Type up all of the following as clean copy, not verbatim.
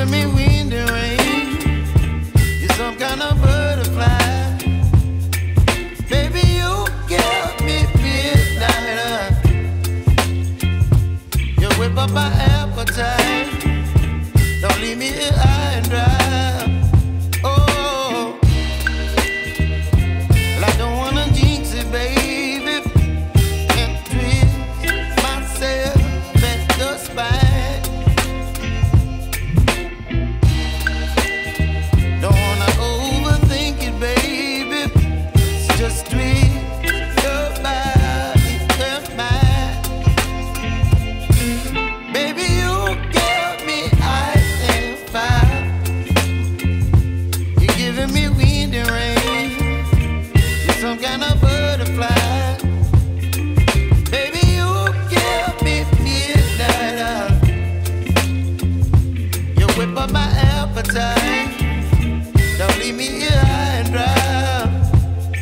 giving me wind and rain. You're some kind of butterfly. Baby, you give me midnight. You whip up my appetite. Don't leave me here high and dry. Oh, well, I don't wanna jinx it, baby, and twist myself at the spine. Don't wanna overthink it, baby. It's just twist your body and mine. Baby, you give me ice and fire. You're giving me wind and rain. You're some kind of butterfly. Baby, you give me midnight. You whip up my appetite. Don't leave me here high and dry.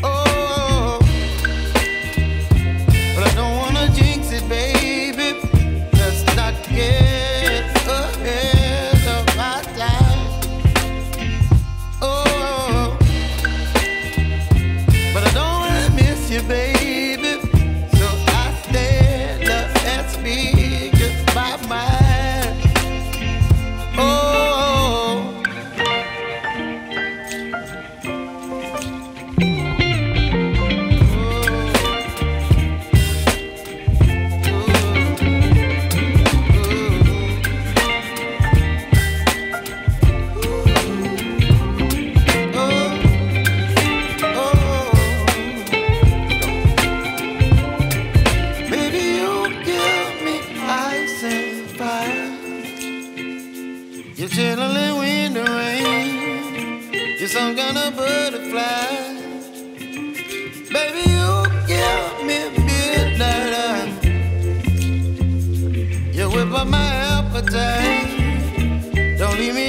Oh, but I don't wanna jinx it, baby. Let's not get ahead of my time. Oh, but I don't wanna miss you, baby. So I stand up and speak just my mind. Oh. Baby, you give me ice and fire. You're chilling wind and rain. You're some kind of butterfly. Baby, you give me midnight. You whip up my appetite. Don't leave me